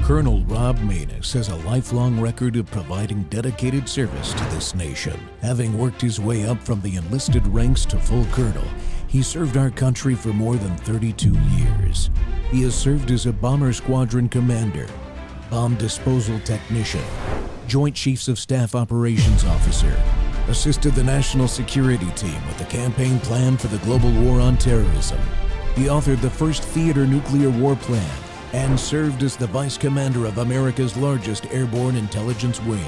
Colonel Rob Maness has a lifelong record of providing dedicated service to this nation. Having worked his way up from the enlisted ranks to full colonel, he served our country for more than 32 years. He has served as a bomber squadron commander, bomb disposal technician, Joint Chiefs of Staff Operations Officer, assisted the National Security Team with the campaign plan for the global war on terrorism. He authored the first theater nuclear war plan and served as the Vice Commander of America's largest airborne intelligence wing.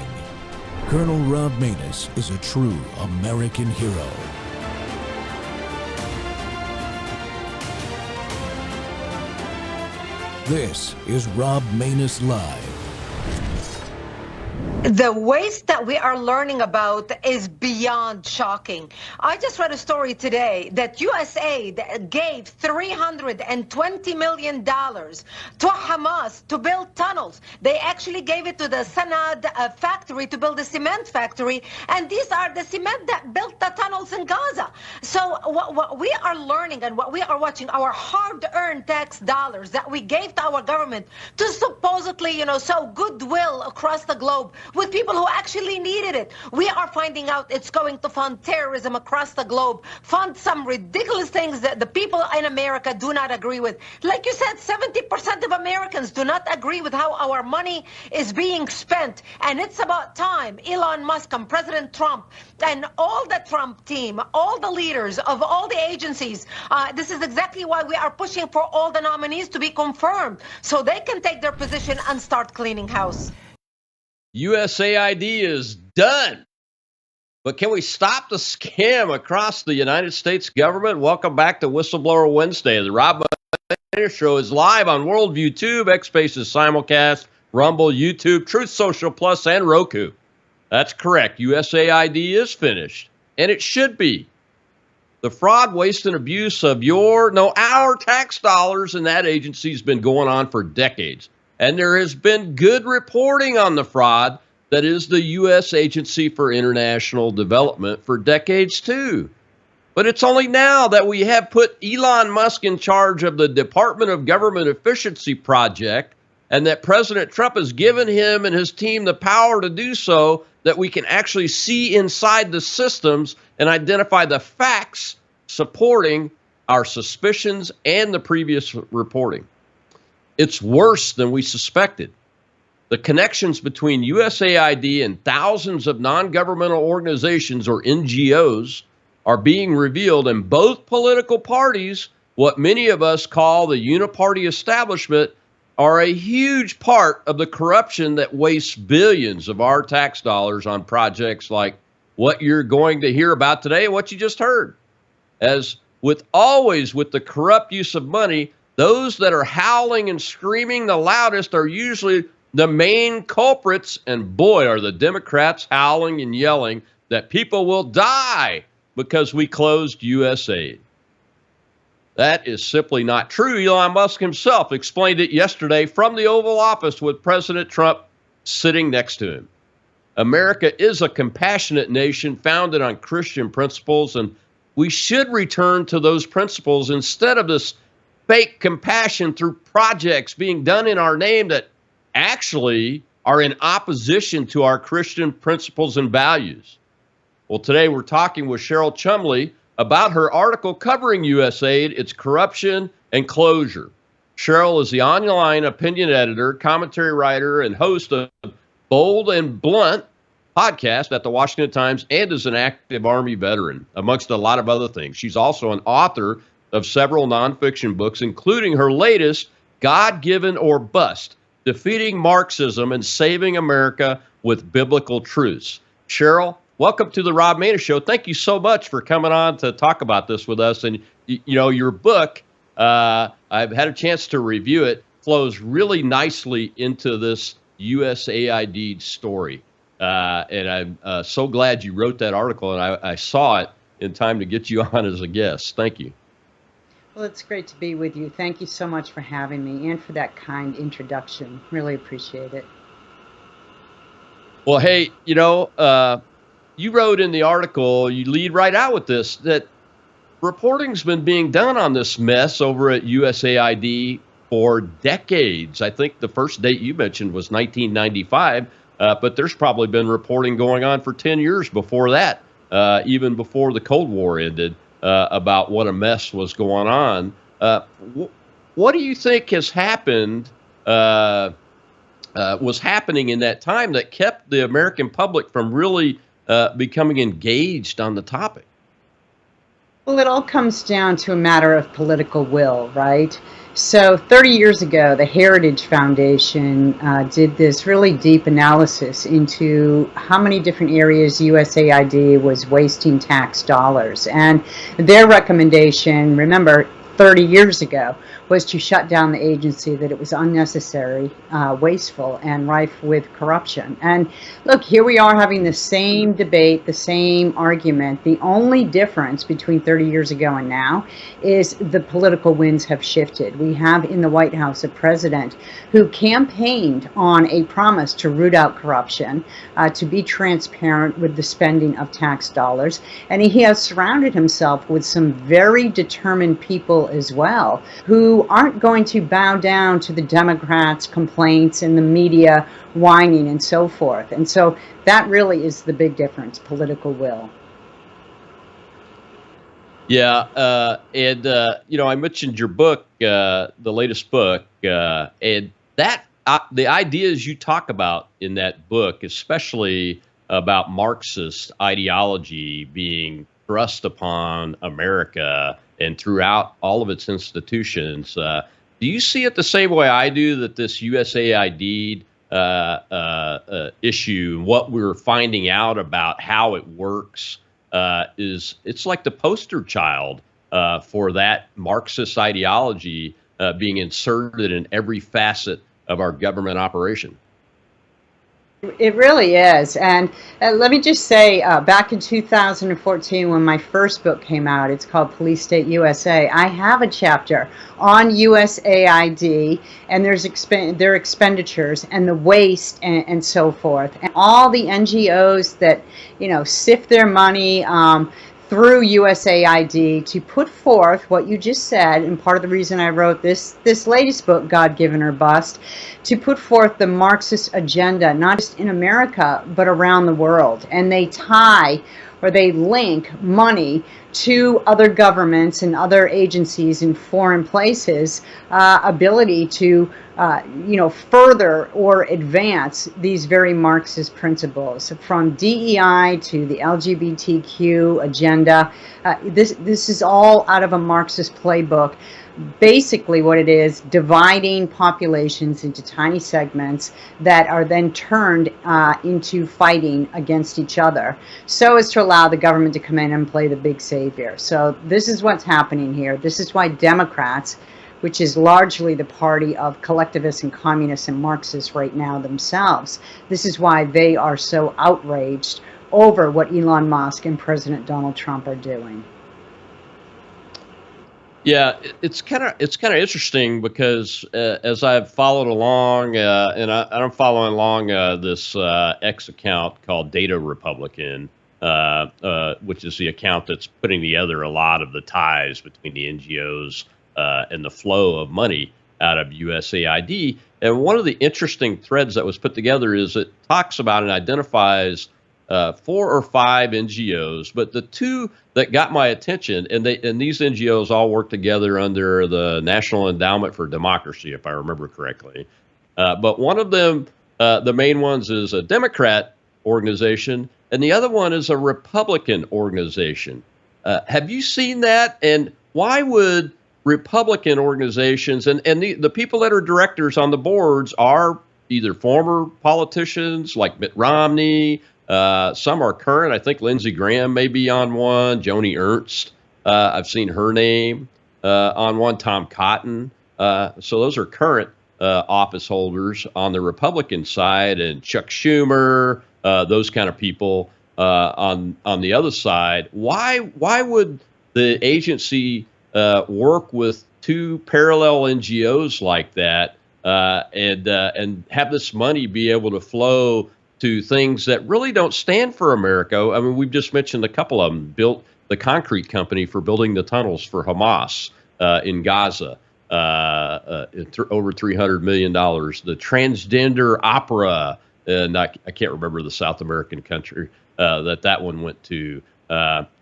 Colonel Rob Maness is a true American hero. This is Rob Maness Live. The waste that we are learning about is beyond shocking. I just read a story today that USAID gave $320 million to Hamas to build tunnels. They actually gave it to the Sanad factory to build a cement factory, and these are the cement that built the tunnels in Gaza. So what we are learning and what we are watching, our hard-earned tax dollars that we gave to our government to supposedly, sow goodwill across the globe with people who actually needed it. We are finding out it's going to fund terrorism across the globe, fund some ridiculous things that the people in America do not agree with. Like you said, 70% of Americans do not agree with how our money is being spent. And it's about time Elon Musk and President Trump and all the Trump team, all the leaders of all the agencies, this is exactly why we are pushing for all the nominees to be confirmed so they can take their position and start cleaning house. USAID is done. But can we stop the scam across the United States government? Welcome back to Whistleblower Wednesday. The Rob Maness Show is live on Worldview Tube, X-Spaces Simulcast, Rumble, YouTube, Truth Social Plus, and Roku. That's correct. USAID is finished, and it should be. The fraud, waste, and abuse of our tax dollars in that agency has been going on for decades. And there has been good reporting on the fraud that is the U.S. Agency for International Development for decades, too. But it's only now that we have put Elon Musk in charge of the Department of Government Efficiency Project and that President Trump has given him and his team the power to do so that we can actually see inside the systems and identify the facts supporting our suspicions and the previous reporting. It's worse than we suspected. The connections between USAID and thousands of non-governmental organizations, or NGOs, are being revealed, and both political parties, what many of us call the uniparty establishment, are a huge part of the corruption that wastes billions of our tax dollars on projects like what you're going to hear about today and what you just heard. As with the corrupt use of money, those that are howling and screaming the loudest are usually the main culprits, and boy, are the Democrats howling and yelling that people will die because we closed USAID. That is simply not true. Elon Musk himself explained it yesterday from the Oval Office with President Trump sitting next to him. America is a compassionate nation founded on Christian principles, and we should return to those principles instead of this fake compassion through projects being done in our name that actually are in opposition to our Christian principles and values. Well, today we're talking with Cheryl Chumley about her article covering USAID, its corruption and closure. Cheryl is the online opinion editor, commentary writer, and host of Bold and Blunt podcast at the Washington Times, and is an active Army veteran, amongst a lot of other things. She's also an author of several nonfiction books, including her latest, God-Given or Bust, Defeating Marxism and Saving America with Biblical Truths. Cheryl, welcome to the Rob Maness Show. Thank you so much for coming on to talk about this with us. And, your book, I've had a chance to review it, flows really nicely into this USAID story. And I'm so glad you wrote that article, and I saw it in time to get you on as a guest. Thank you. Well, it's great to be with you. Thank you so much for having me and for that kind introduction. Really appreciate it. Well, hey, you wrote in the article, you lead right out with this, that reporting's been being done on this mess over at USAID for decades. I think the first date you mentioned was 1995, but there's probably been reporting going on for 10 years before that, even before the Cold War ended, about what a mess was going on. What do you think has happened, was happening in that time that kept the American public from really becoming engaged on the topic? Well, it all comes down to a matter of political will, right? So 30 years ago, the Heritage Foundation did this really deep analysis into how many different areas USAID was wasting tax dollars. And their recommendation, remember, 30 years ago, was to shut down the agency, that it was unnecessary, wasteful, and rife with corruption. And look, here we are having the same debate, the same argument. The only difference between 30 years ago and now is the political winds have shifted. We have in the White House a president who campaigned on a promise to root out corruption, to be transparent with the spending of tax dollars, and he has surrounded himself with some very determined people as well, who aren't going to bow down to the Democrats' complaints and the media whining and so forth. And so that really is the big difference, political will. Yeah, and I mentioned your book, the latest book, and that the ideas you talk about in that book, especially about Marxist ideology being thrust upon America and throughout all of its institutions. Do you see it the same way I do, that this USAID issue, what we're finding out about how it works, it's like the poster child for that Marxist ideology being inserted in every facet of our government operation? It really is. And let me just say, back in 2014, when my first book came out, it's called Police State USA, I have a chapter on USAID and their expenditures and the waste and so forth. And all the NGOs that, sift their money through USAID to put forth what you just said, and part of the reason I wrote this latest book, God Given or Bust, to put forth the Marxist agenda, not just in America, but around the world. And they tie or they link money to other governments and other agencies in foreign places, ability to further or advance these very Marxist principles, from DEI to the LGBTQ agenda. This is all out of a Marxist playbook. Basically what it is, dividing populations into tiny segments that are then turned into fighting against each other, so as to allow the government to come in and play the big savior. So this is what's happening here. This is why Democrats, which is largely the party of collectivists and communists and Marxists right now themselves, this is why they are so outraged over what Elon Musk and President Donald Trump are doing. Yeah, it's kind of interesting because as I've followed along, and I'm following along this X account called Data Republican, which is the account that's putting together a lot of the ties between the NGOs and the flow of money out of USAID. And one of the interesting threads that was put together is it talks about and identifies 4 or 5 NGOs, but the two that got my attention, and these NGOs all work together under the National Endowment for Democracy, if I remember correctly. But one of them, the main ones, is a Democrat organization, and the other one is a Republican organization. Have you seen that? And why would Republican organizations, and the people that are directors on the boards are either former politicians like Mitt Romney, some are current. I think Lindsey Graham may be on one. Joni Ernst, I've seen her name on one. Tom Cotton. So those are current office holders on the Republican side, and Chuck Schumer, those kind of people on the other side. Why would the agency work with two parallel NGOs like that and have this money be able to flow to things that really don't stand for America? I mean, we've just mentioned a couple of them. Built the concrete company for building the tunnels for Hamas in Gaza. over $300 million. The transgender opera, and I can't remember the South American country that one went to.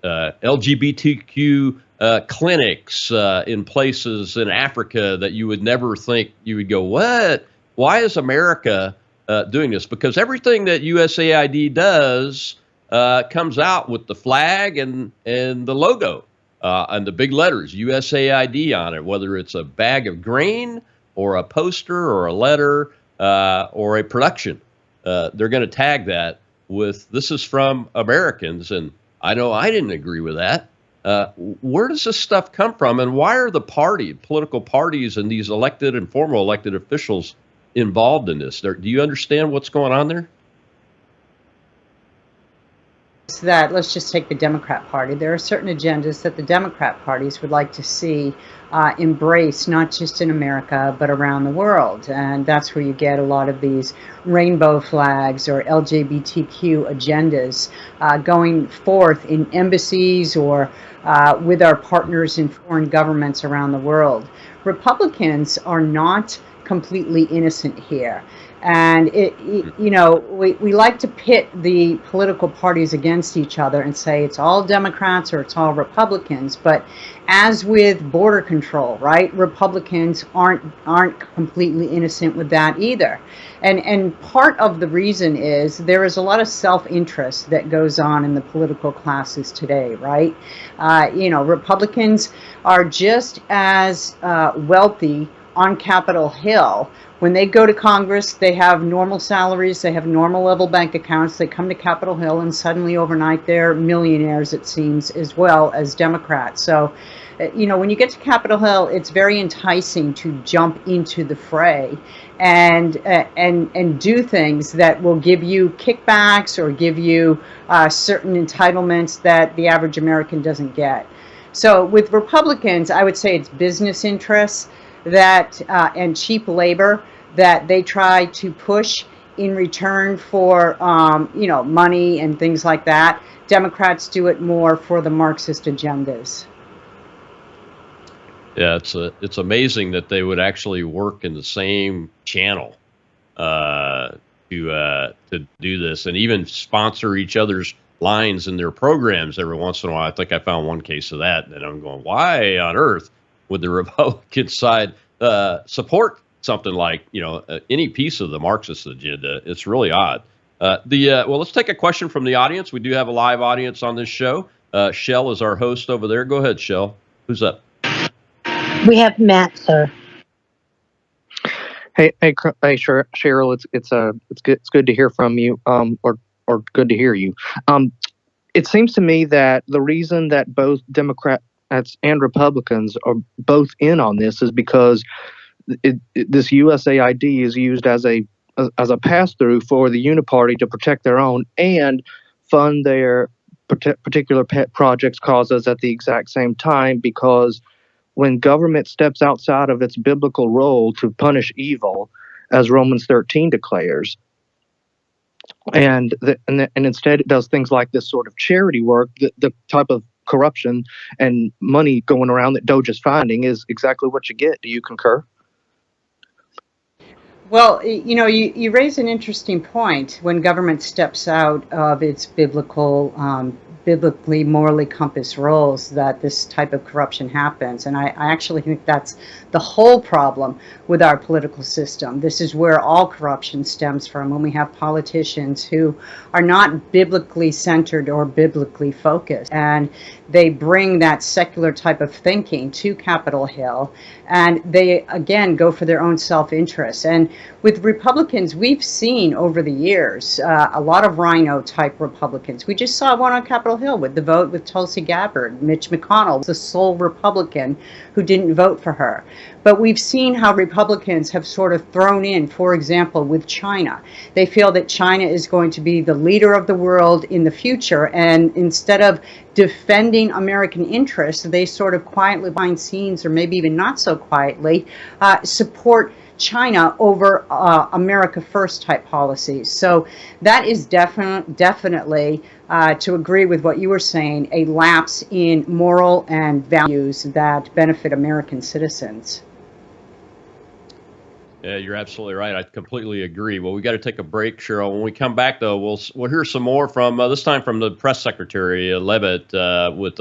LGBTQ clinics in places in Africa that you would never think you would go, what? Why is America doing this? Because everything that USAID does comes out with the flag and the logo and the big letters, USAID on it, whether it's a bag of grain or a poster or a letter or a production. They're going to tag that with, this is from Americans. And I know I didn't agree with that. Where does this stuff come from, and why are the political parties and these elected and former elected officials involved in this? Do you understand what's going on there? That let's just take the Democrat Party. There are certain agendas that the Democrat parties would like to see embraced, not just in America, but around the world. And that's where you get a lot of these rainbow flags or LGBTQ agendas going forth in embassies or with our partners in foreign governments around the world. Republicans are not completely innocent here. And we like to pit the political parties against each other and say it's all Democrats or it's all Republicans. But as with border control, right, Republicans aren't completely innocent with that either. And part of the reason is there is a lot of self-interest that goes on in the political classes today, right? Republicans are just as wealthy on Capitol Hill. When they go to Congress, they have normal salaries, they have normal level bank accounts, they come to Capitol Hill, and suddenly overnight they're millionaires, it seems, as well as Democrats. So, when you get to Capitol Hill, it's very enticing to jump into the fray and do things that will give you kickbacks or give you certain entitlements that the average American doesn't get. So with Republicans, I would say it's business interests that and cheap labor that they try to push in return for money and things like that. Democrats do it more for the Marxist agendas. Yeah, it's amazing that they would actually work in the same channel to do this, and even sponsor each other's lines in their programs every once in a while. I think I found one case of that, and I'm going, why on earth would the Republican side support something like any piece of the Marxist agenda? It's really odd. Well, let's take a question from the audience. We do have a live audience on this show. Shell is our host over there. Go ahead, Shell. Who's up? We have Matt, sir. Hey, Cheryl. It's good to hear from you. Or good to hear you. It seems to me that the reason that both Democrats and Republicans are both in on this is because this USAID is used as a pass-through for the Uniparty to protect their own and fund their particular pet projects causes at the exact same time, because when government steps outside of its biblical role to punish evil, as Romans 13 declares, and instead it does things like this sort of charity work, the type of corruption and money going around that Doge is finding is exactly what you get. Do you concur? Well, you raise an interesting point. When government steps out of its biblically, morally compass roles, that this type of corruption happens. And I actually think that's the whole problem with our political system. This is where all corruption stems from, when we have politicians who are not biblically centered or biblically focused. And they bring that secular type of thinking to Capitol Hill, and they, again, go for their own self-interest. And with Republicans, we've seen over the years a lot of rhino-type Republicans. We just saw one on Capitol Hill with the vote with Tulsi Gabbard. Mitch McConnell was the sole Republican who didn't vote for her. But we've seen how Republicans have sort of thrown in, for example, with China. They feel that China is going to be the leader of the world in the future, and instead of defending American interests, they sort of quietly behind scenes, or maybe even not so quietly, support China over America First type policies. So that is definitely, to agree with what you were saying, a lapse in moral and values that benefit American citizens. Yeah, you're absolutely right. I completely agree. Well, we got to take a break, Cheryl. When we come back, though, we'll hear some more from this time from the press secretary Levitt with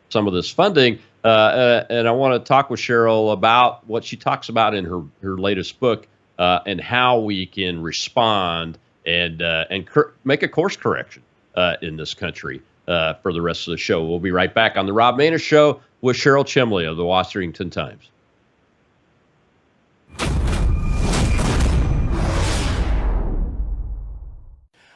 some of this funding. And I want to talk with Cheryl about what she talks about in her latest book and how we can respond and make a course correction in this country for the rest of the show. We'll be right back on the Rob Maness Show with Cheryl Chimley of the Washington Times.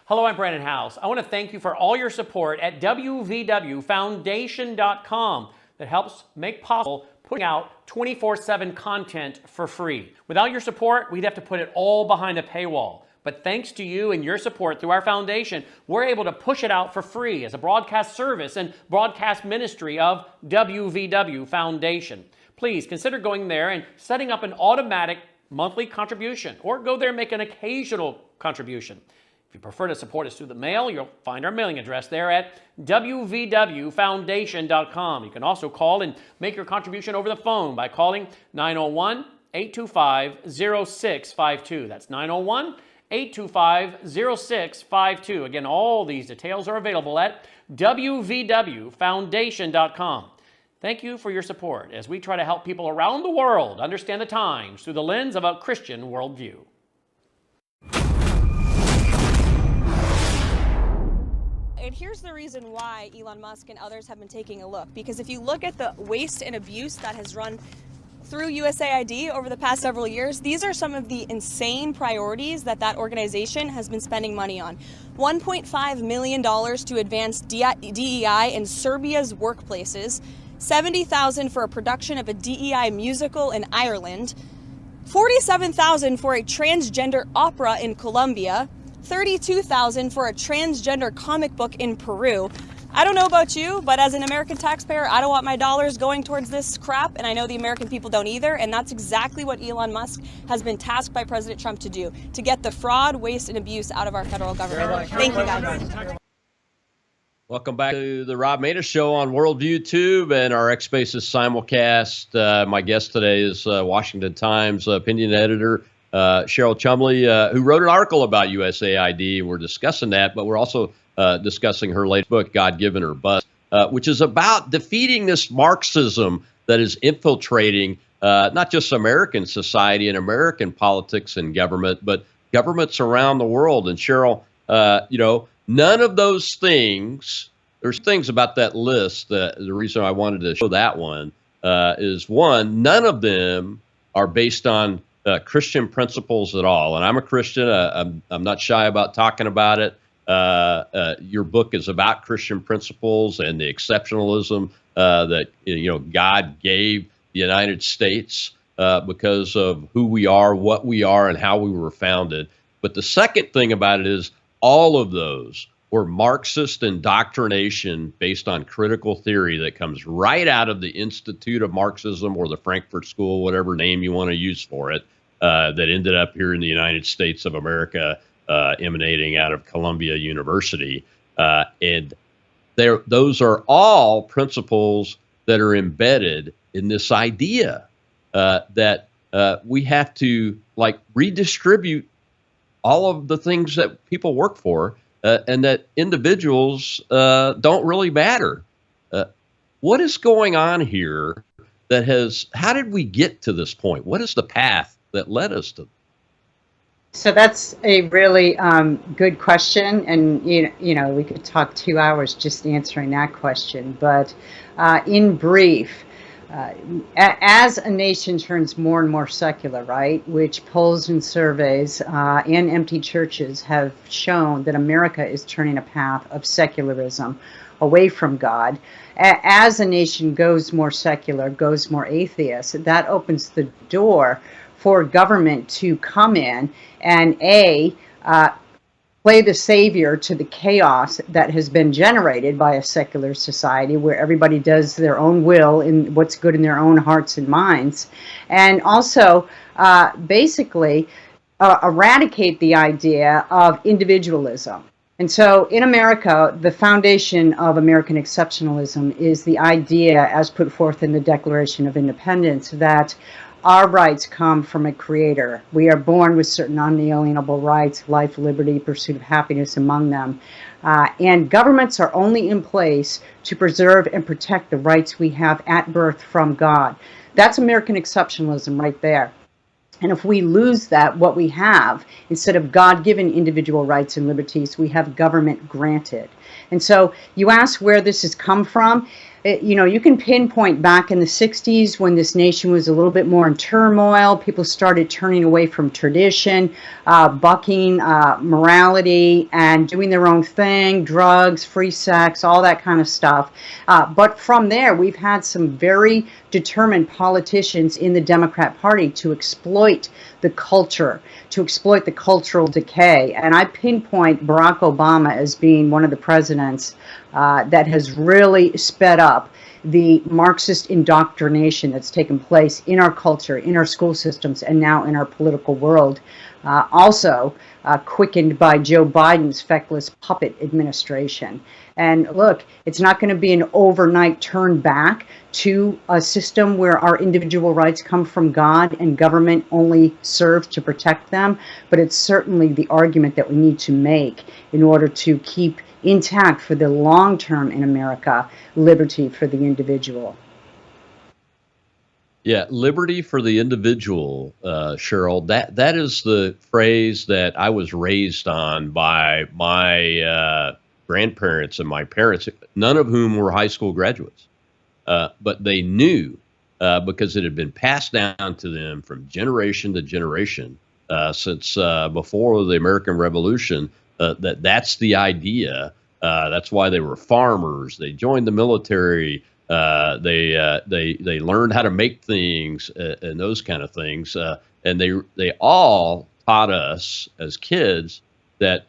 Hello, I'm Brandon House. I want to thank you for all your support at wvwfoundation.com that helps make possible putting out 24/7 content for free. Without your support, we'd have to put it all behind a paywall. But thanks to you and your support through our foundation, we're able to push it out for free as a broadcast service and broadcast ministry of WVW Foundation. Please consider going there and setting up an automatic monthly contribution, or go there and make an occasional contribution. If you prefer to support us through the mail, you'll find our mailing address there at wvwfoundation.com. You can also call and make your contribution over the phone by calling 901-825-0652. That's 901-825-0652. Again, all these details are available at wvwfoundation.com. Thank you for your support as we try to help people around the world understand the times through the lens of a Christian worldview. And here's the reason why Elon Musk and others have been taking a look. Because if you look at the waste and abuse that has run through USAID over the past several years, these are some of the insane priorities that organization has been spending money on. $1.5 million to advance DEI in Serbia's workplaces, $70,000 for a production of a DEI musical in Ireland, $47,000 for a transgender opera in Colombia, $32,000 for a transgender comic book in Peru. I don't know about you, but as an American taxpayer, I don't want my dollars going towards this crap, and I know the American people don't either, and that's exactly what Elon Musk has been tasked by President Trump to do, to get the fraud, waste, and abuse out of our federal government. Thank you, guys. Welcome back to the Rob Maness Show on Worldview Tube and our X Spaces simulcast. My guest today is Washington Times opinion editor Cheryl Chumley, who wrote an article about USAID. We're discussing that, but we're also discussing her latest book, God Given or Bust, which is about defeating this Marxism that is infiltrating not just American society and American politics and government, but governments around the world. And Cheryl, none of those things, there's things about that list that the reason I wanted to show that one is one, none of them are based on Christian principles at all. And I'm a Christian. I'm not shy about talking about it. Your book is about Christian principles and the exceptionalism that God gave the United States because of who we are, what we are, and how we were founded. But the second thing about it is all of those were Marxist indoctrination based on critical theory that comes right out of the Institute of Marxism or the Frankfurt School, whatever name you want to use for it, that ended up here in the United States of America, emanating out of Columbia University. And those are all principles that are embedded in this idea that we have to redistribute all of the things that people work for and that individuals don't really matter. What is going on here how did we get to this point? What is the path that led us to? So that's a really good question, and we could talk 2 hours just answering that question. But in brief, as a nation turns more and more secular, right, which polls and surveys and empty churches have shown that America is turning a path of secularism away from God. As a nation goes more secular, goes more atheist, that opens the door for government to come in and play the savior to the chaos that has been generated by a secular society where everybody does their own will in what's good in their own hearts and minds, and also basically eradicate the idea of individualism. And so in America, the foundation of American exceptionalism is the idea, as put forth in the Declaration of Independence, that Our rights come from a creator. We are born with certain unalienable rights, life, liberty, pursuit of happiness among them. And governments are only in place to preserve and protect the rights we have at birth from God. That's American exceptionalism right there. And if we lose that, what we have, instead of God-given individual rights and liberties, we have government granted. And so you ask where this has come from. You can pinpoint back in the 60s when this nation was a little bit more in turmoil. People started turning away from tradition, bucking morality, and doing their own thing, drugs, free sex, all that kind of stuff. But from there, we've had some very determined politicians in the Democrat Party to exploit the culture, to exploit the cultural decay. And I pinpoint Barack Obama as being one of the presidents that has really sped up the Marxist indoctrination that's taken place in our culture, in our school systems, and now in our political world. Also quickened by Joe Biden's feckless puppet administration. And look, it's not going to be an overnight turn back to a system where our individual rights come from God and government only serves to protect them, but it's certainly the argument that we need to make in order to keep intact for the long term in America, liberty for the individual. Yeah, liberty for the individual, Cheryl. That is the phrase that I was raised on by my grandparents and my parents, none of whom were high school graduates, but they knew because it had been passed down to them from generation to generation since before the American Revolution. That's the idea. That's why they were farmers. They joined the military. They learned how to make things and those kind of things. And they all taught us as kids that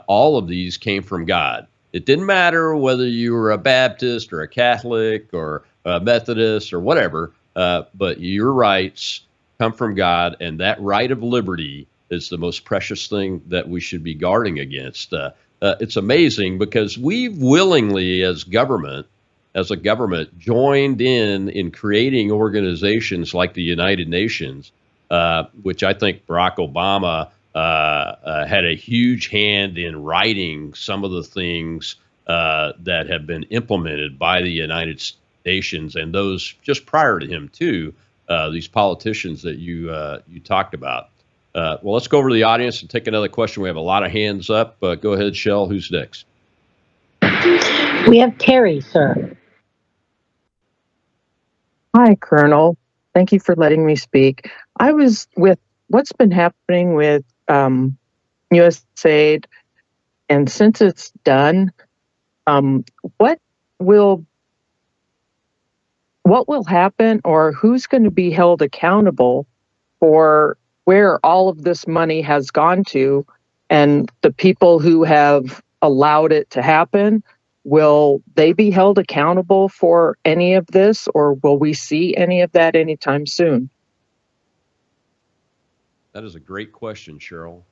all of these came from God. It didn't matter whether you were a Baptist or a Catholic or a Methodist or whatever, but your rights come from God, and that right of liberty is the most precious thing that we should be guarding against. It's amazing because we've willingly, as a government, joined in creating organizations like the United Nations, which I think Barack Obama had a huge hand in writing some of the things that have been implemented by the United Nations and those just prior to him too. These politicians that you talked about. Well, let's go over to the audience and take another question. We have a lot of hands up. Go ahead, Shell. Who's next? We have Terry, sir. Hi, Colonel. Thank you for letting me speak. I was with what's been happening with USAID, and since it's done, what will happen, or who's going to be held accountable for where all of this money has gone to, and the people who have allowed it to happen? Will they be held accountable for any of this, or will we see any of that anytime soon? That is a great question, Cheryl.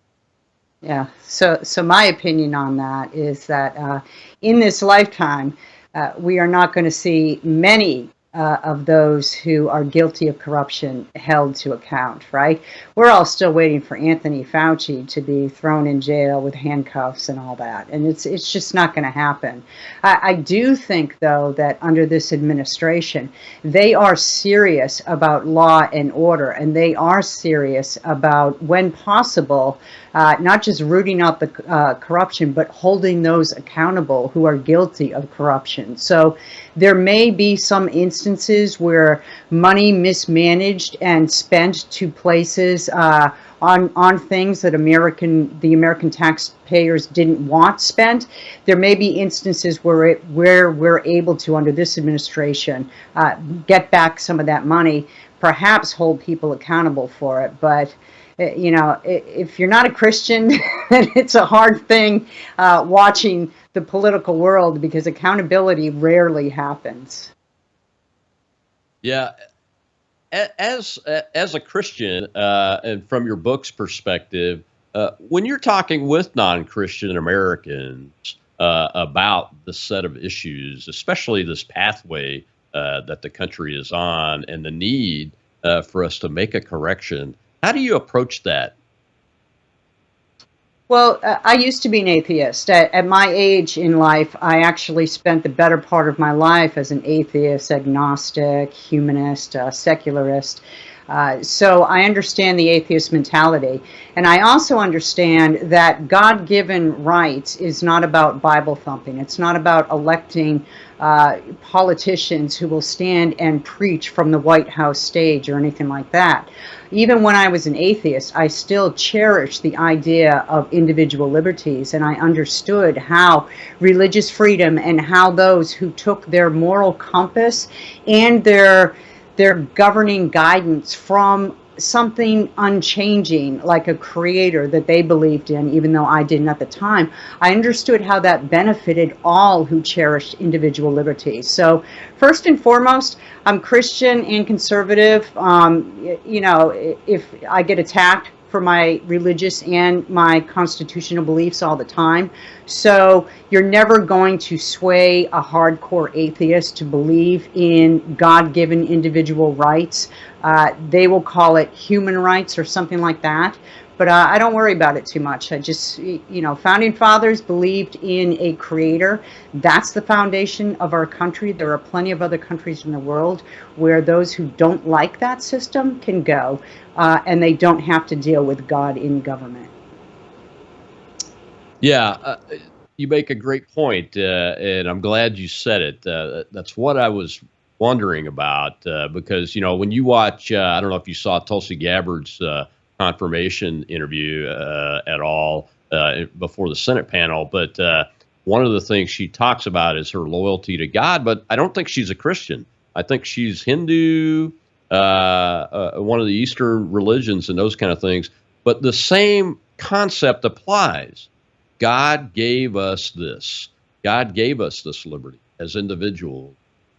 Yeah, so my opinion on that is that in this lifetime, we are not going to see many of those who are guilty of corruption held to account, right? We're all still waiting for Anthony Fauci to be thrown in jail with handcuffs and all that, and it's just not going to happen. I do think, though, that under this administration, they are serious about law and order, and they are serious about, when possible, not just rooting out the corruption, but holding those accountable who are guilty of corruption. So there may be some instances where money mismanaged and spent to places on things that the American taxpayers didn't want spent. There may be instances where we're able to, under this administration, get back some of that money, perhaps hold people accountable for it. But if you're not a Christian, then it's a hard thing watching the political world, because accountability rarely happens. Yeah. As a Christian, and from your book's perspective, when you're talking with non-Christian Americans about the set of issues, especially this pathway that the country is on and the need for us to make a correction. How do you approach that? Well, I used to be an atheist. At my age in life, I actually spent the better part of my life as an atheist, agnostic, humanist, secularist. So I understand the atheist mentality. And I also understand that God-given rights is not about Bible thumping. It's not about electing politicians who will stand and preach from the White House stage or anything like that. Even when I was an atheist, I still cherished the idea of individual liberties, and I understood how religious freedom and how those who took their moral compass and their governing guidance from something unchanging, like a creator that they believed in, even though I didn't at the time, I understood how that benefited all who cherished individual liberties. So first and foremost, I'm Christian and conservative. You know, if I get attacked for my religious and my constitutional beliefs all the time. So you're never going to sway a hardcore atheist to believe in God-given individual rights. They will call it human rights or something like that. But I don't worry about it too much. I just, you know, founding fathers believed in a creator. That's the foundation of our country. There are plenty of other countries in the world where those who don't like that system can go, and they don't have to deal with God in government. Yeah, you make a great point, and I'm glad you said it. That's what I was wondering about, because, you know, when you watch, I don't know if you saw Tulsi Gabbard's confirmation interview at all before the Senate panel, but one of the things she talks about is her loyalty to God, but I don't think she's a Christian. I think she's Hindu, one of the Eastern religions and those kind of things, but the same concept applies. God gave us this. God gave us this liberty as individuals,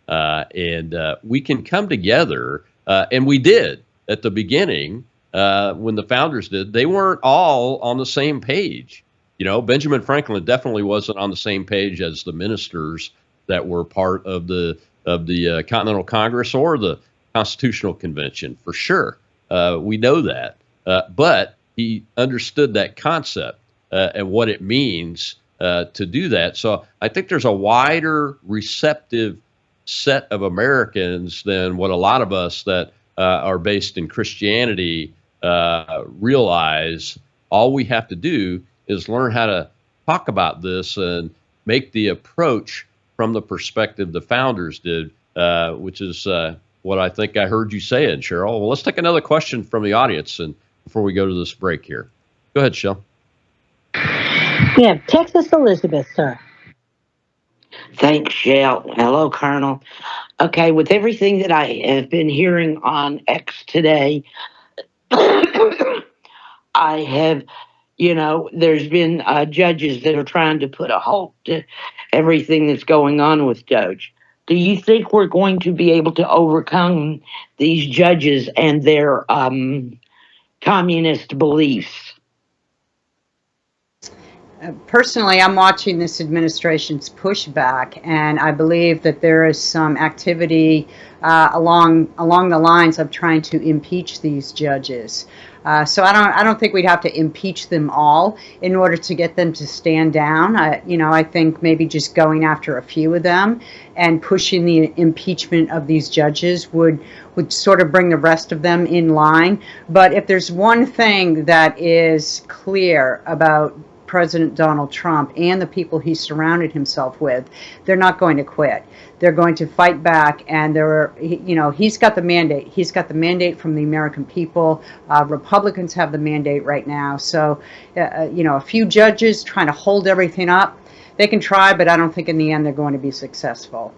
and we can come together, and we did at the beginning. When the founders did, they weren't all on the same page. You know, Benjamin Franklin definitely wasn't on the same page as the ministers that were part of the Continental Congress or the Constitutional Convention, for sure. We know that, but he understood that concept and what it means to do that. So I think there's a wider receptive set of Americans than what a lot of us that are based in Christianity realize. All we have to do is learn how to talk about this and make the approach from the perspective the founders did, which is what I think I heard you saying, Cheryl. Well, let's take another question from the audience and before we go to this break here. Go ahead, Cheryl. We have Texas Elizabeth, sir. Thanks, Shell. Hello, Colonel. Okay, with everything that I have been hearing on X today, I have, you know, there's been judges that are trying to put a halt to everything that's going on with Doge. Do you think we're going to be able to overcome these judges and their communist beliefs? Personally, I'm watching this administration's pushback, and I believe that there is some activity along the lines of trying to impeach these judges. So I don't think we'd have to impeach them all in order to get them to stand down. I think maybe just going after a few of them and pushing the impeachment of these judges would sort of bring the rest of them in line. But if there's one thing that is clear about President Donald Trump and the people he surrounded himself with, they're not going to quit. They're going to fight back, and he's got the mandate. He's got the mandate from the American people. Republicans have the mandate right now. So, a few judges trying to hold everything up, they can try, but I don't think in the end they're going to be successful.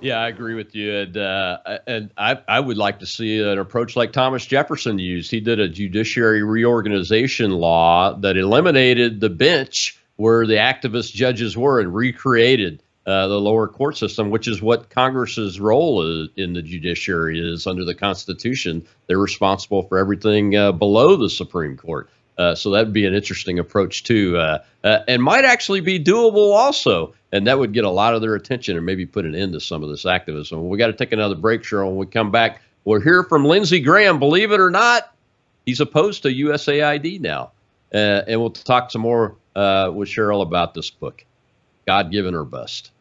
Yeah, I agree with you. And I would like to see an approach like Thomas Jefferson used. He did a judiciary reorganization law that eliminated the bench where the activist judges were and recreated the lower court system, which is what Congress's role in the judiciary is under the Constitution. They're responsible for everything below the Supreme Court. So that'd be an interesting approach too, and might actually be doable also. And that would get a lot of their attention and maybe put an end to some of this activism. We got to take another break, Cheryl. When we come back, we'll hear from Lindsey Graham. Believe it or not, he's opposed to USAID now. And we'll talk some more with Cheryl about this book, God Given or Bust.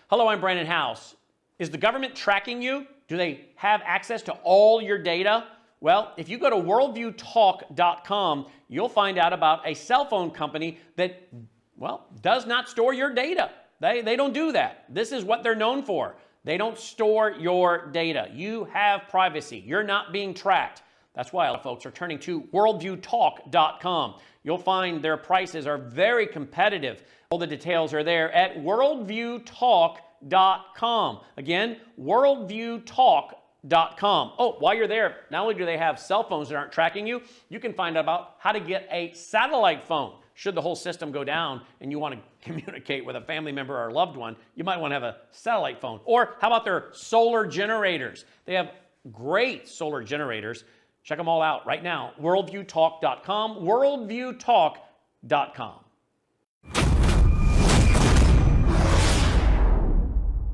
Hello, I'm Brandon House. Is the government tracking you? Do they have access to all your data? Well, if you go to worldviewtalk.com, you'll find out about a cell phone company that, well, does not store your data. They don't do that. This is what they're known for. They don't store your data. You have privacy. You're not being tracked. That's why a lot of folks are turning to worldviewtalk.com. You'll find their prices are very competitive. All the details are there at worldviewtalk.com. Again, worldviewtalk.com. Oh, while you're there, not only do they have cell phones that aren't tracking you, you can find out about how to get a satellite phone. Should the whole system go down and you want to communicate with a family member or a loved one, you might want to have a satellite phone. Or how about their solar generators? They have great solar generators. Check them all out right now. Worldviewtalk.com, worldviewtalk.com.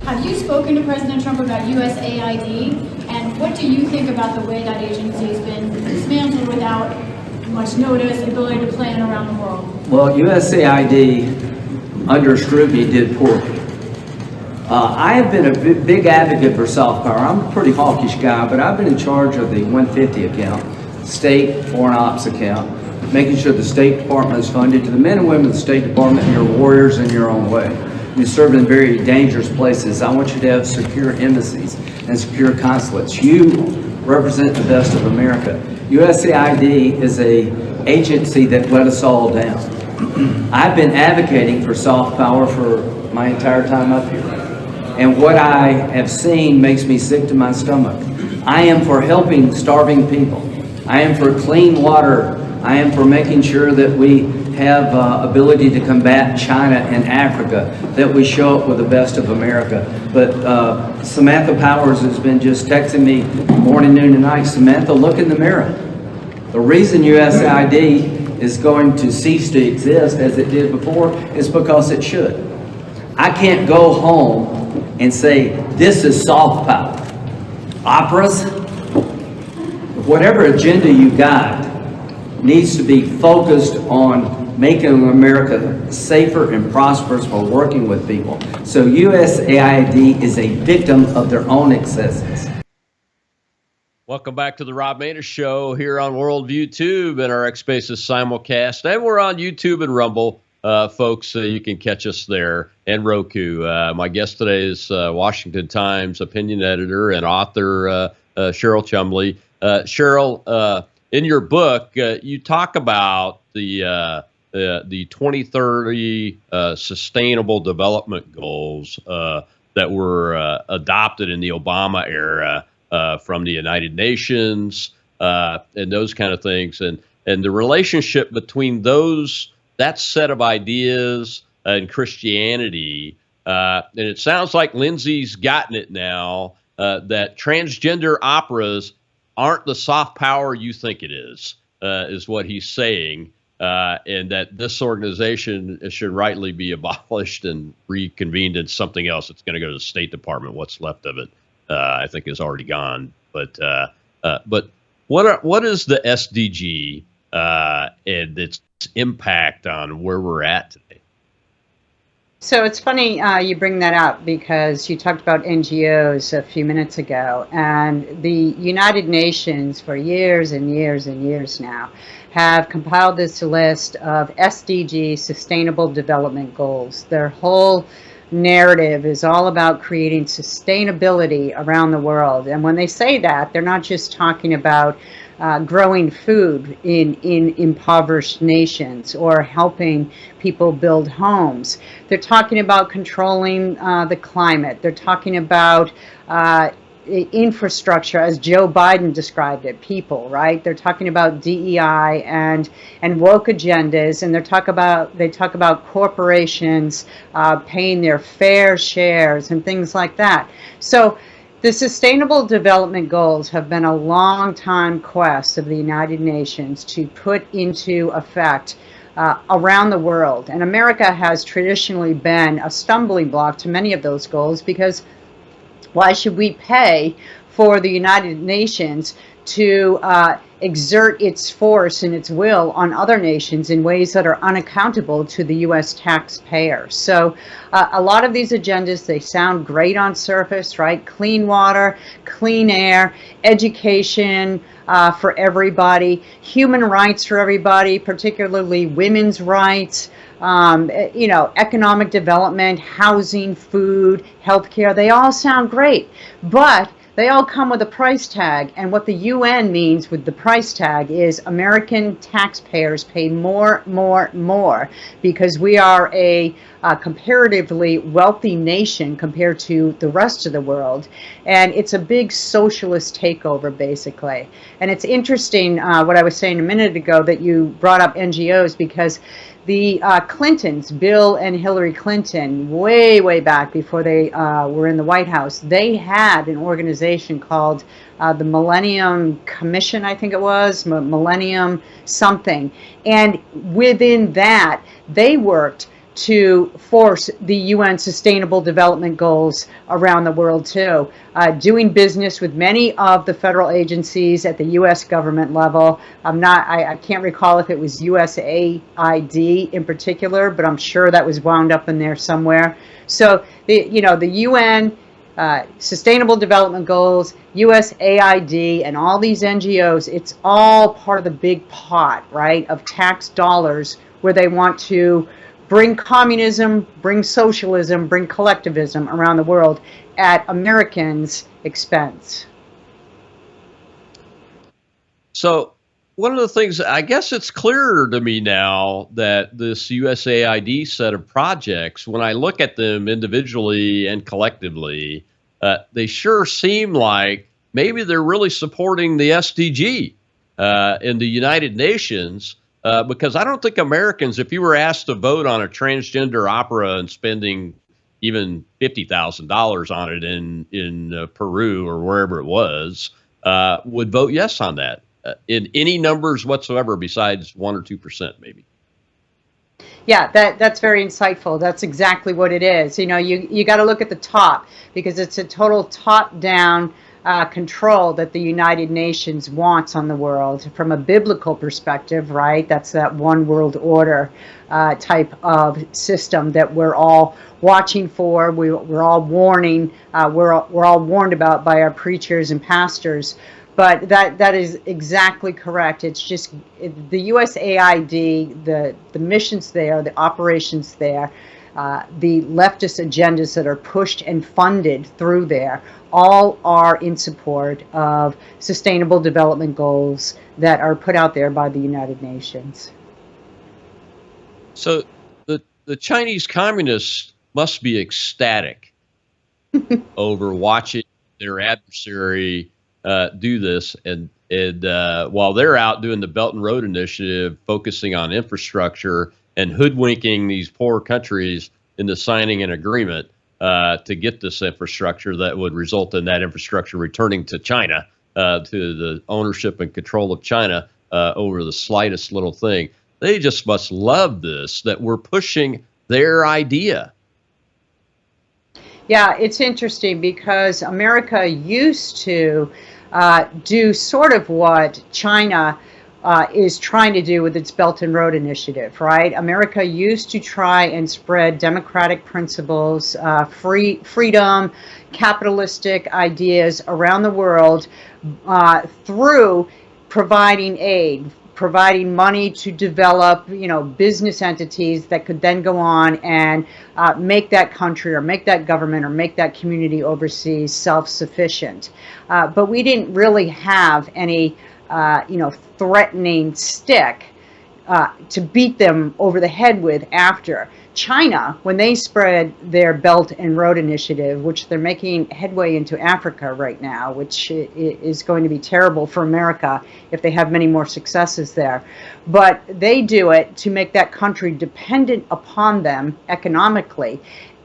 Have you spoken to President Trump about USAID? And what do you think about the way that agency has been dismantled without much notice, ability to plan around the world? Well, USAID, under scrutiny, did poorly. I have been a big advocate for soft power. I'm a pretty hawkish guy, but I've been in charge of the 150 account, state foreign ops account, making sure the State Department is funded to the men and women of the State Department. You're warriors in your own way. You serve in very dangerous places. I want you to have secure embassies and secure consulates. You represent the best of America. USAID is an agency that let us all down. I've been advocating for soft power for my entire time up here. And what I have seen makes me sick to my stomach. I am for helping starving people. I am for clean water. I am for making sure that we have ability to combat China and Africa, that we show up with the best of America. But Samantha Powers has been just texting me morning, noon, and night. Samantha, look in the mirror. The reason USAID is going to cease to exist as it did before is because it should. I can't go home and say, this is soft power. Operas, whatever agenda you got, needs to be focused on making America safer and prosperous for working with people. So USAID is a victim of their own excesses. Welcome back to the Rob Maness Show here on Worldview Tube and our X Spaces simulcast. And we're on YouTube and Rumble, folks. You can catch us there, and Roku. My guest today is Washington Times opinion editor and author Cheryl Chumley. Cheryl, in your book, you talk about the 2030 Sustainable Development Goals that were adopted in the Obama era from the United Nations and those kind of things, and the relationship between that set of ideas and Christianity. And it sounds like Lindsey's gotten it now that transgender operas aren't the soft power you think it is what he's saying, and that this organization should rightly be abolished and reconvened in something else. It's going to go to the State Department. What's left of it, I think, is already gone. But what is the SDG and its impact on where we're at today? So it's funny you bring that up, because you talked about NGOs a few minutes ago, and the United Nations for years and years and years now have compiled this list of SDG, Sustainable Development Goals. Their whole narrative is all about creating sustainability around the world. And when they say that, they're not just talking about growing food in impoverished nations or helping people build homes. They're talking about controlling the climate. They're talking about infrastructure, as Joe Biden described it, people, right? They're talking about DEI and woke agendas, and they talk about corporations paying their fair shares and things like that. So the Sustainable Development Goals have been a long time quest of the United Nations to put into effect around the world. And America has traditionally been a stumbling block to many of those goals, because why should we pay for the United Nations to exert its force and its will on other nations in ways that are unaccountable to the U.S. taxpayer? So a lot of these agendas, they sound great on surface, right? Clean water, clean air, education for everybody, human rights for everybody, particularly women's rights, economic development, housing, food, healthcare. They all sound great, but they all come with a price tag. And what the UN means with the price tag is American taxpayers pay more, because we are a comparatively wealthy nation compared to the rest of the world. And it's a big socialist takeover, basically. And it's interesting what I was saying a minute ago, that you brought up NGOs, because the Clintons, Bill and Hillary Clinton, way back before they were in the White House, they had an organization called the Millennium Commission, I think it was, Millennium something. And within that, they worked to force the UN Sustainable Development Goals around the world too, doing business with many of the federal agencies at the U.S. government level. I can't recall if it was USAID in particular, but I'm sure that was wound up in there somewhere. So the UN Sustainable Development Goals, USAID, and all these NGOs, it's all part of the big pot, right, of tax dollars, where they want to bring communism, bring socialism, bring collectivism around the world at Americans' expense. So one of the things, I guess it's clearer to me now that this USAID set of projects, when I look at them individually and collectively, they sure seem like maybe they're really supporting the SDG in the United Nations. Because I don't think Americans, if you were asked to vote on a transgender opera and spending even $50,000 on it in Peru or wherever it was, would vote yes on that in any numbers whatsoever besides 1 or 2%, maybe. Yeah, that's very insightful. That's exactly what it is. You got to look at the top, because it's a total top-down control that the United Nations wants on the world from a biblical perspective, right? That's that one world order type of system that we're all watching for. We're all warning. We're all warned about by our preachers and pastors. But that is exactly correct. It's just the USAID, the missions there, the operations there, the leftist agendas that are pushed and funded through there, all are in support of sustainable development goals that are put out there by the United Nations. So the Chinese communists must be ecstatic over watching their adversary do this, and while they're out doing the Belt and Road Initiative, focusing on infrastructure and hoodwinking these poor countries into signing an agreement to get this infrastructure that would result in that infrastructure returning to China, to the ownership and control of China over the slightest little thing. They just must love this, that we're pushing their idea. Yeah, it's interesting because America used to do sort of what China is trying to do with its Belt and Road Initiative, right? America used to try and spread democratic principles, freedom, capitalistic ideas around the world through providing aid, providing money to develop, business entities that could then go on and make that country or make that government or make that community overseas self-sufficient. But we didn't really have any, threatening stick to beat them over the head with after. China, when they spread their Belt and Road Initiative, which they're making headway into Africa right now, which is going to be terrible for America if they have many more successes there. But they do it to make that country dependent upon them economically.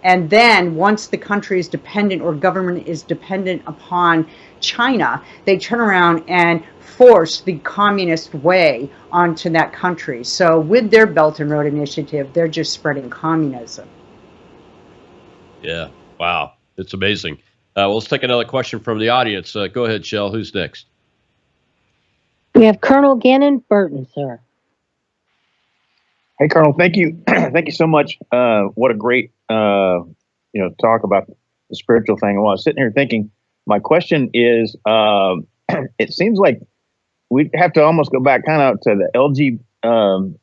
And then once the country is dependent or government is dependent upon China, they turn around and force the communist way onto that country. So with their Belt and Road Initiative, they're just spreading communism. Yeah. Wow. It's amazing. Well, let's take another question from the audience. Go ahead, Shell. Who's next? We have Colonel Gannon Burton, sir. Hey, Colonel, thank you. Thank you so much. What a great, talk about the spiritual thing. Well, I was sitting here thinking, my question is, it seems like we have to almost go back kind of to the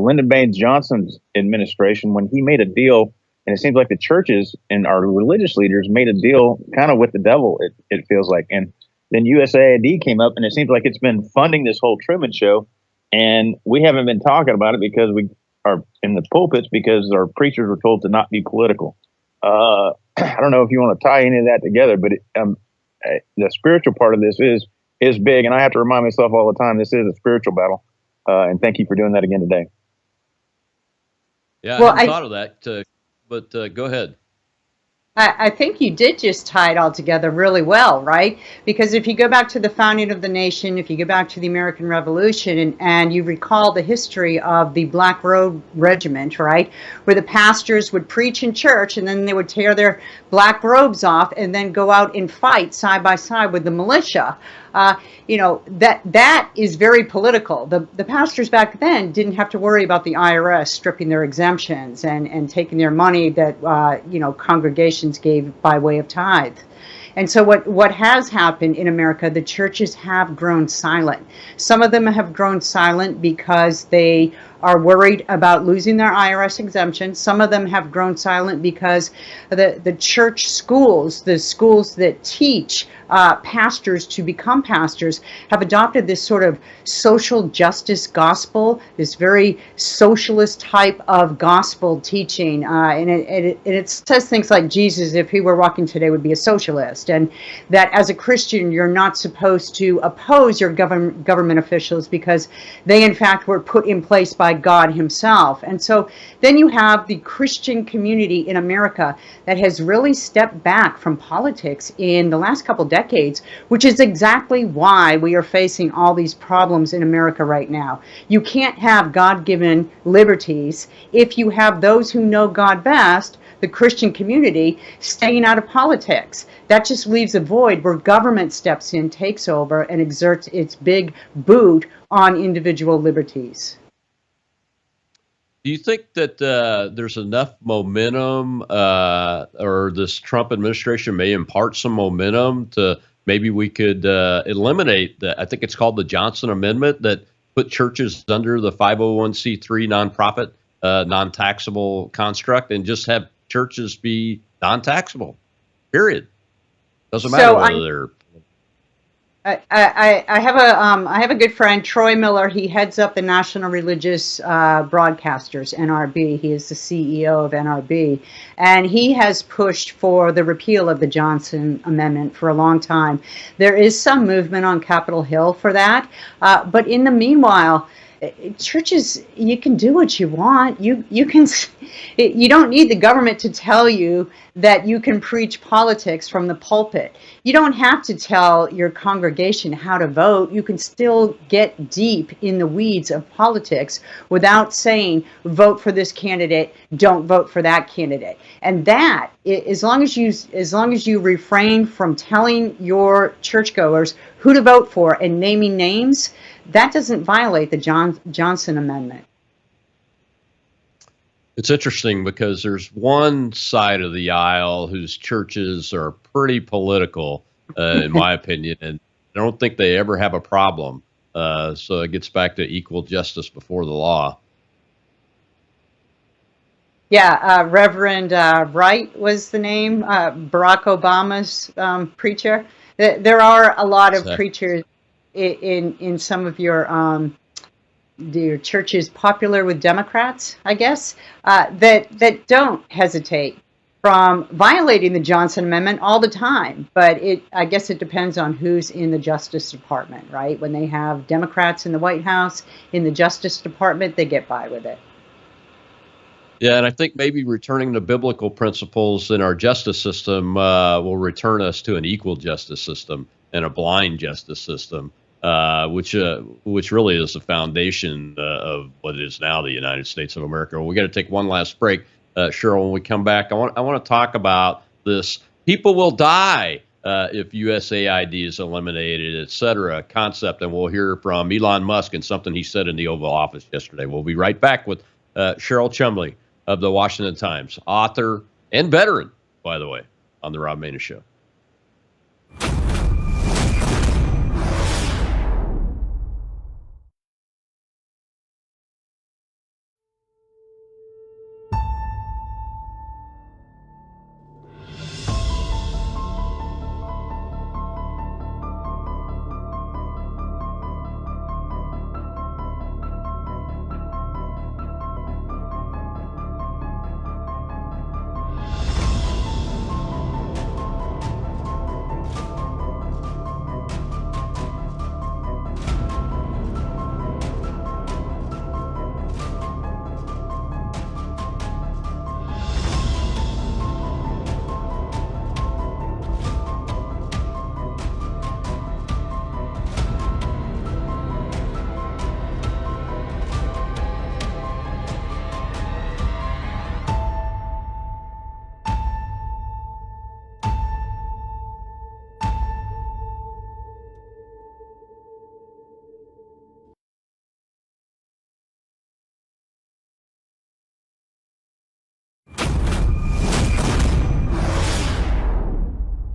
Lyndon Baines Johnson's administration when he made a deal. And it seems like the churches and our religious leaders made a deal kind of with the devil, it feels like. And then USAID came up, and it seems like it's been funding this whole Truman Show. And we haven't been talking about it because we are in the pulpits because our preachers were told to not be political. I don't know if you want to tie any of that together, but the spiritual part of this is big. And I have to remind myself all the time, this is a spiritual battle. And thank you for doing that again today. Yeah, well, I hadn't thought of that. But go ahead. I think you did just tie it all together really well, right? Because if you go back to the founding of the nation, if you go back to the American Revolution, and you recall the history of the Black Robe Regiment, right? Where the pastors would preach in church and then they would tear their black robes off and then go out and fight side by side with the militia. That is very political. The pastors back then didn't have to worry about the IRS stripping their exemptions and taking their money that congregations gave by way of tithe. And so what has happened in America, the churches have grown silent. Some of them have grown silent because they are worried about losing their IRS exemption. Some of them have grown silent because the church schools, the schools that teach pastors to become pastors, have adopted this sort of social justice gospel, this very socialist type of gospel teaching. And it says things like Jesus, if he were walking today, would be a socialist. And that as a Christian, you're not supposed to oppose your government officials because they, in fact, were put in place by God himself. And so then you have the Christian community in America that has really stepped back from politics in the last couple decades, which is exactly why we are facing all these problems in America right now. You can't have God-given liberties if you have those who know God best, the Christian community, staying out of politics. That just leaves a void where government steps in, takes over, and exerts its big boot on individual liberties. Do you think that there's enough momentum or this Trump administration may impart some momentum to maybe we could eliminate I think it's called the Johnson Amendment that put churches under the 501c3 nonprofit, non-taxable construct and just have churches be non-taxable, period. Doesn't matter whether they're... I have a good friend, Troy Miller. He heads up the National Religious Broadcasters, NRB. He is the CEO of NRB. And he has pushed for the repeal of the Johnson Amendment for a long time. There is some movement on Capitol Hill for that. But in the meanwhile, churches, you can do what you want. You don't need the government to tell you that you can preach politics from the pulpit. You don't have to tell your congregation how to vote. You can still get deep in the weeds of politics without saying, vote for this candidate, don't vote for that candidate. And that, as long as you refrain from telling your churchgoers who to vote for and naming names, that doesn't violate the Johnson Amendment. It's interesting because there's one side of the aisle whose churches are pretty political, in my opinion, and I don't think they ever have a problem. So it gets back to equal justice before the law. Yeah, Reverend Wright was the name, Barack Obama's preacher. There are a lot of preachers in some of your churches popular with Democrats, I guess, that don't hesitate from violating the Johnson Amendment all the time. But I guess it depends on who's in the Justice Department, right? When they have Democrats in the White House, in the Justice Department, they get by with it. Yeah, and I think maybe returning to biblical principles in our justice system will return us to an equal justice system and a blind justice system, which really is the foundation of what is now the United States of America. Well, we got to take one last break, Cheryl. When we come back, I want to talk about this. People will die if USAID is eliminated, et cetera, concept, and we'll hear from Elon Musk and something he said in the Oval Office yesterday. We'll be right back with Cheryl Chumley of the Washington Times, author and veteran, by the way, on the Rob Maness Show.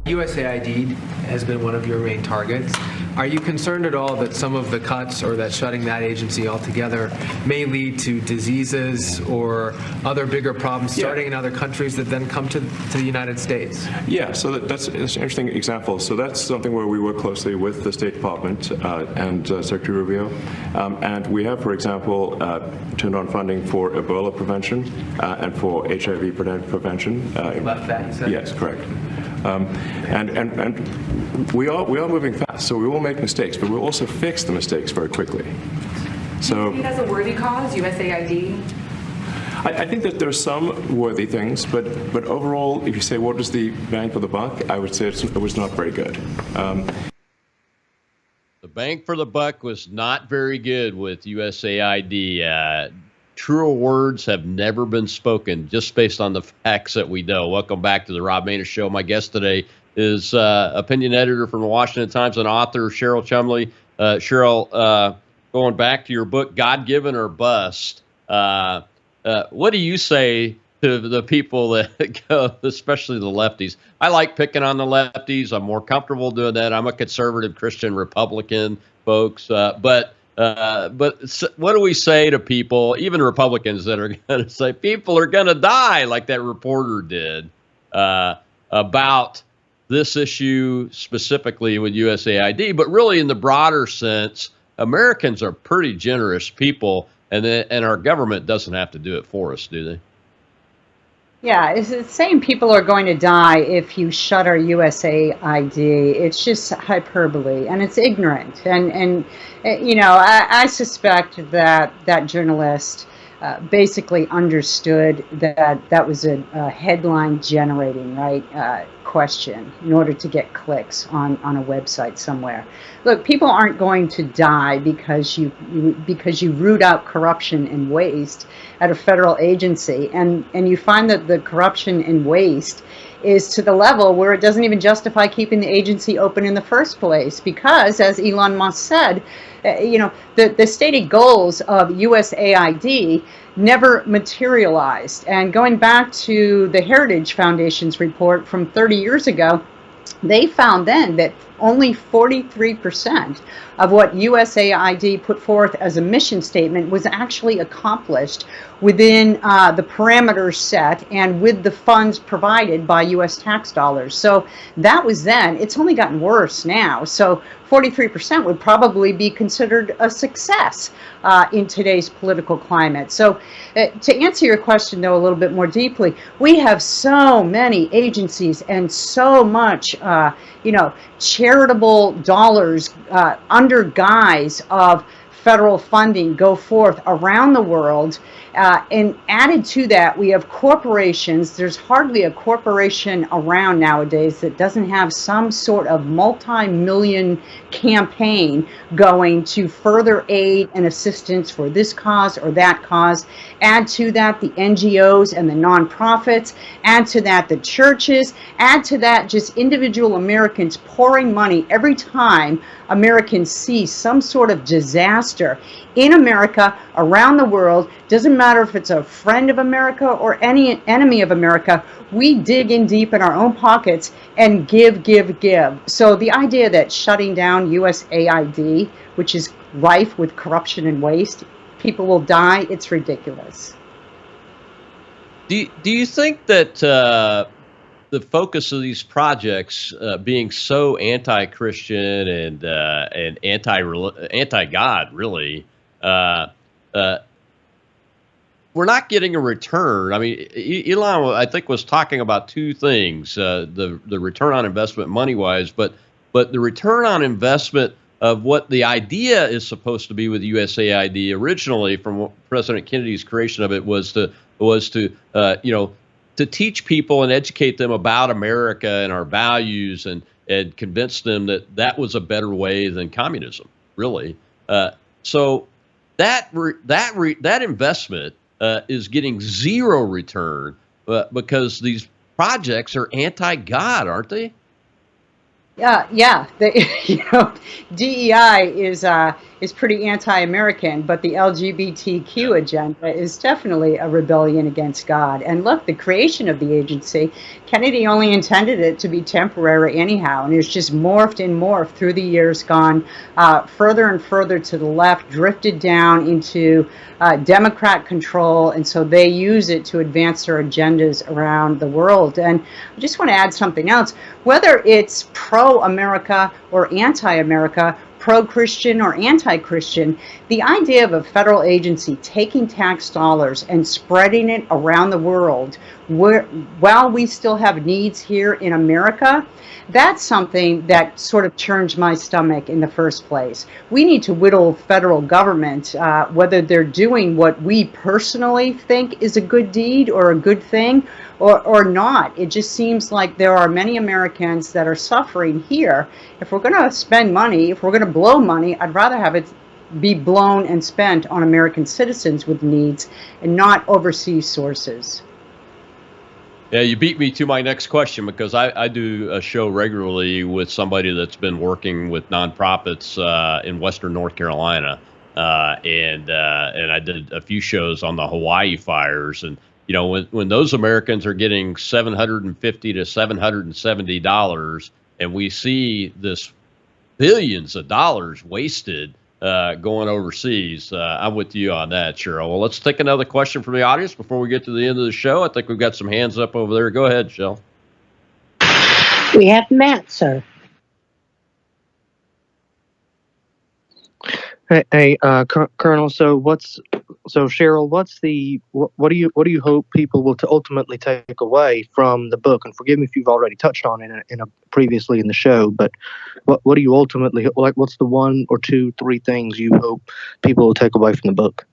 USAID has been one of your main targets. Are you concerned at all that some of the cuts or that shutting that agency altogether may lead to diseases or other bigger problems starting in other countries that then come to the United States? Yeah, so that's an interesting example. So that's something where we work closely with the State Department and Secretary Rubio. And we have, for example, turned on funding for Ebola prevention and for HIV prevention. You left that, you said? Yes, correct. And we are moving fast, so we will make mistakes, but we'll also fix the mistakes very quickly. So, do you think that's a worthy cause, USAID? I think that there are some worthy things, but overall, if you say what is the bang for the buck, I would say it was not very good. The bang for the buck was not very good with USAID. Truer words have never been spoken, just based on the facts that we know. Welcome back to the Rob Maness Show. My guest today is opinion editor from the Washington Times and author Cheryl Chumley. Cheryl, going back to your book, God-Given or Bust, what do you say to the people that go, especially the lefties? I like picking on the lefties. I'm more comfortable doing that. I'm a conservative Christian Republican, folks. But what do we say to people, even Republicans, that are going to say people are going to die, like that reporter did, about this issue specifically with USAID, but really in the broader sense, Americans are pretty generous people, and our government doesn't have to do it for us, do they? Yeah, it's saying people are going to die if you shutter USAID. It's just hyperbole, and it's ignorant. And you know, I suspect that journalist basically understood that was a headline generating, question in order to get clicks on a website somewhere. Look, people aren't going to die because you root out corruption and waste at a federal agency, and you find that the corruption and waste is to the level where it doesn't even justify keeping the agency open in the first place, because, as Elon Musk said, the stated goals of USAID never materialized. And going back to the Heritage Foundation's report from 30 years ago, they found then that only 43% of what USAID put forth as a mission statement was actually accomplished within the parameters set and with the funds provided by U.S. tax dollars. So that was then. It's only gotten worse now. So 43% would probably be considered a success in today's political climate. So to answer your question, though, a little bit more deeply, we have so many agencies and so much, charitable dollars under guise of federal funding go forth around the world. And added to that, we have corporations. There's hardly a corporation around nowadays that doesn't have some sort of multi-million campaign going to further aid and assistance for this cause or that cause. Add to that the NGOs and the nonprofits. Add to that the churches. Add to that just individual Americans pouring money every time Americans see some sort of disaster in America, around the world. Doesn't matter if it's a friend of America or any enemy of America, we dig in deep in our own pockets and give. So the idea that shutting down USAID, which is rife with corruption and waste, people will die, it's ridiculous. Do you think that the focus of these projects being so anti-Christian and anti-God, really, we're not getting a return? I mean, Elon, I think, was talking about two things: the return on investment, money-wise, but the return on investment of what the idea is supposed to be with USAID originally, from President Kennedy's creation of it, was to to teach people and educate them about America and our values, and convince them that that was a better way than communism, really. So that investment is getting zero return because these projects are anti-God, aren't they? Yeah. DEI is pretty anti-American, but the LGBTQ agenda is definitely a rebellion against God. And look, the creation of the agency, Kennedy only intended it to be temporary anyhow, and it's just morphed through the years, gone further and further to the left, drifted down into Democrat control, and so they use it to advance their agendas around the world. And I just want to add something else. Whether it's pro-America or anti-America, pro-Christian or anti-Christian, the idea of a federal agency taking tax dollars and spreading it around the world, while we still have needs here in America, that's something that sort of turns my stomach in the first place. We need to whittle federal government, whether they're doing what we personally think is a good deed or a good thing, or not. It just seems like there are many Americans that are suffering here. If we're going to spend money, if we're going to blow money, I'd rather have it be blown and spent on American citizens with needs and not overseas sources. Yeah, you beat me to my next question, because I do a show regularly with somebody that's been working with nonprofits in Western North Carolina, and I did a few shows on the Hawaii fires. And when those Americans are getting $750 to $770, and we see this billions of dollars wasted going overseas, I'm with you on that, Cheryl. Well, let's take another question from the audience before we get to the end of the show. I think we've got some hands up over there. Go ahead, Cheryl. We have Matt, sir. Hey, Colonel. So Cheryl, what do you hope people will ultimately take away from the book? And forgive me if you've already touched on it previously in the show, but what do you ultimately like? What's the 1 or 2, 3 things you hope people will take away from the book?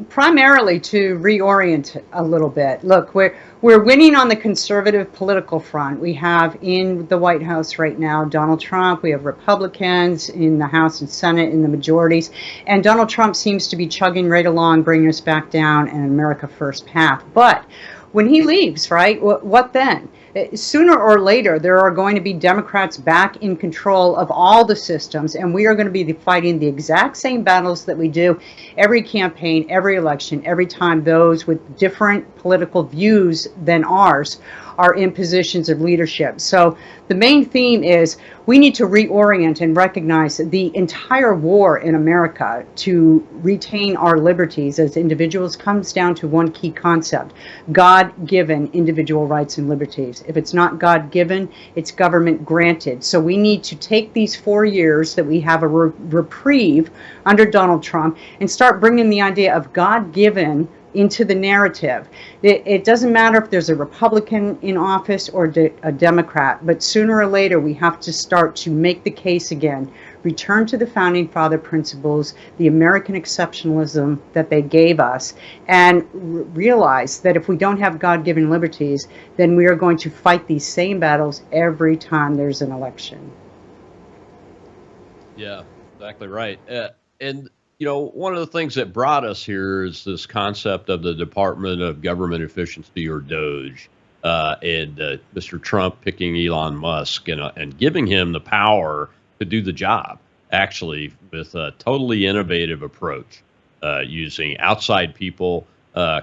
Primarily to reorient a little bit. Look, we're winning on the conservative political front. We have in the White House right now Donald Trump. We have Republicans in the House and Senate in the majorities, and Donald Trump seems to be chugging right along, bringing us back down an America First path. But when he leaves, right, what then? Sooner or later, there are going to be Democrats back in control of all the systems, and we are going to be fighting the exact same battles that we do every campaign, every election, every time those with different political views than ours are in positions of leadership. So the main theme is we need to reorient and recognize that the entire war in America to retain our liberties as individuals comes down to one key concept: God-given individual rights and liberties. If it's not God-given, it's government granted. So we need to take these 4 years that we have a reprieve under Donald Trump and start bringing the idea of God-given into the narrative. It doesn't matter if there's a Republican in office or a Democrat, but sooner or later we have to start to make the case again, return to the Founding Father principles, the American exceptionalism that they gave us, and realize that if we don't have God-given liberties, then we are going to fight these same battles every time there's an election. Yeah, exactly right. And one of the things that brought us here is this concept of the Department of Government Efficiency, or DOGE, and Mr. Trump picking Elon Musk and giving him the power to do the job, actually, with a totally innovative approach, using outside people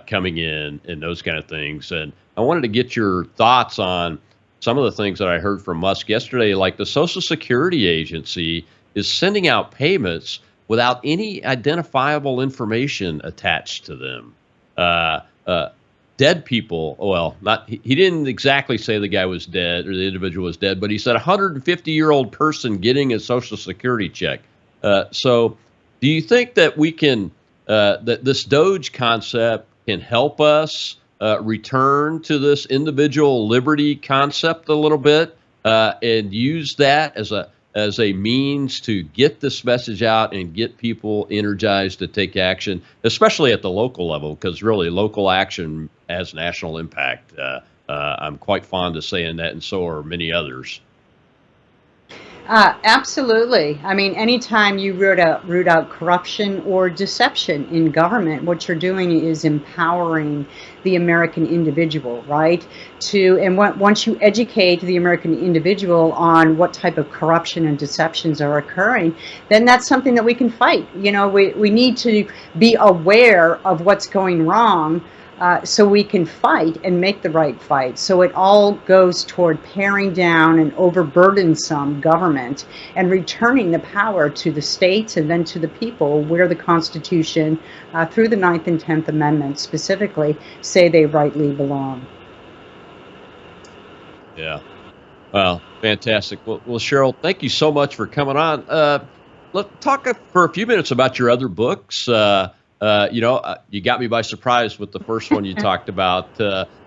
coming in and those kind of things. And I wanted to get your thoughts on some of the things that I heard from Musk yesterday, like the Social Security Agency is sending out payments without any identifiable information attached to them. Dead people, well, he didn't exactly say the guy was dead or the individual was dead, but he said a 150-year-old person getting a Social Security check. So do you think that we can, that this DOGE concept can help us return to this individual liberty concept a little bit, and use that as a means to get this message out and get people energized to take action, especially at the local level, because really local action has national impact. I'm quite fond of saying that, and so are many others. Absolutely. I mean, anytime you root out corruption or deception in government, what you're doing is empowering the American individual, right? Once you educate the American individual on what type of corruption and deceptions are occurring, then that's something that we can fight. We need to be aware of what's going wrong, so we can fight and make the right fight. So it all goes toward paring down an overburdensome government and returning the power to the states and then to the people, where the Constitution, through the 9th and 10th Amendments specifically, say they rightly belong. Yeah. Well, fantastic. Well, Cheryl, thank you so much for coming on. Let's talk for a few minutes about your other books. You got me by surprise with the first one you talked about.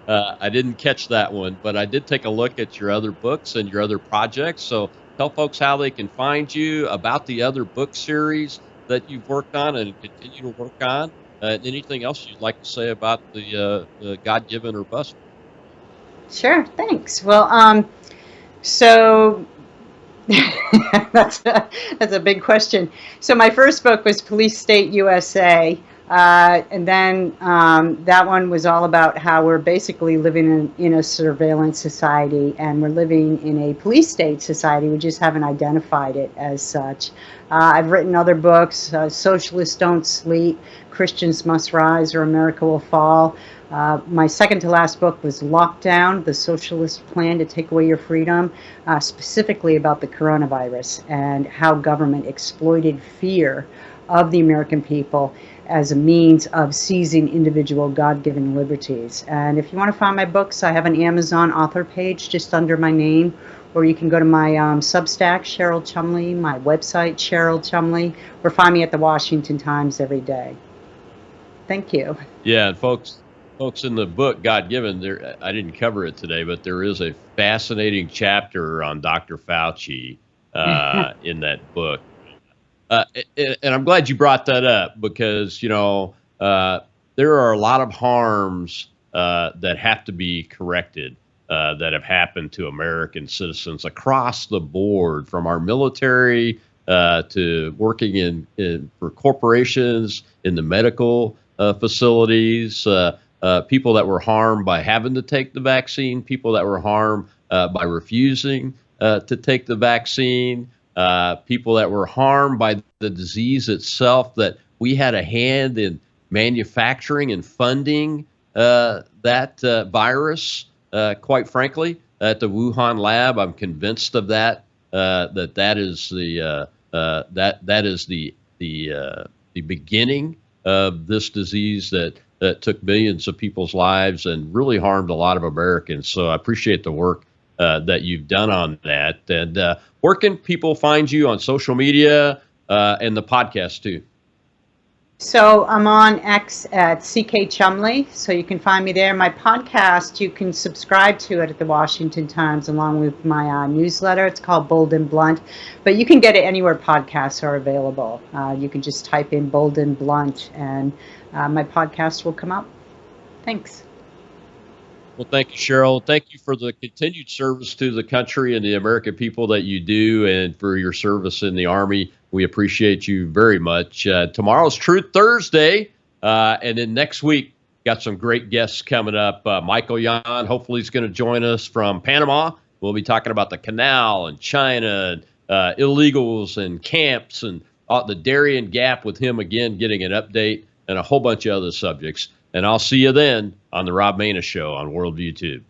I didn't catch that one, but I did take a look at your other books and your other projects. So tell folks how they can find you, about the other book series that you've worked on and continue to work on. Anything else you'd like to say about the God-given or bust? Sure, thanks. Well, so that's a big question. So my first book was Police State USA, and then that one was all about how we're basically living in a surveillance society, and we're living in a police state society. We just haven't identified it as such. I've written other books, Socialists Don't Sleep, Christians Must Rise, or America Will Fall. My second to last book was Lockdown, the Socialist Plan to Take Away Your Freedom, specifically about the coronavirus and how government exploited fear of the American people as a means of seizing individual God-given liberties. And if you want to find my books, I have an Amazon author page just under my name, or you can go to my Substack, Cheryl Chumley, my website, Cheryl Chumley, or find me at the Washington Times every day. Thank you. Yeah, and folks, in the book God-given, there, I didn't cover it today, but there is a fascinating chapter on Dr. Fauci in that book. And I'm glad you brought that up, because, there are a lot of harms that have to be corrected that have happened to American citizens across the board, from our military to working for corporations, in the medical facilities, people that were harmed by having to take the vaccine, people that were harmed by refusing to take the vaccine, people that were harmed by the disease itself, that we had a hand in manufacturing and funding that virus. Quite frankly, at the Wuhan lab, I'm convinced of that. That is the beginning of this disease that took millions of people's lives and really harmed a lot of Americans. So I appreciate the work that you've done on that. And where can people find you on social media and the podcast too? So I'm on X at CK Chumley, so you can find me there. My podcast, you can subscribe to it at the Washington Times along with my newsletter. It's called Bold and Blunt, but you can get it anywhere podcasts are available. You can just type in Bold and Blunt, and my podcast will come up. Thanks. Well, thank you, Cheryl. Thank you for the continued service to the country and the American people that you do, and for your service in the Army. We appreciate you very much. Tomorrow's Truth Thursday, and then next week, got some great guests coming up. Michael Yan, hopefully, is going to join us from Panama. We'll be talking about the canal and China, and illegals and camps, and the Darien Gap with him again, getting an update, and a whole bunch of other subjects. And I'll see you then on the Rob Maness Show on Worldview Tube.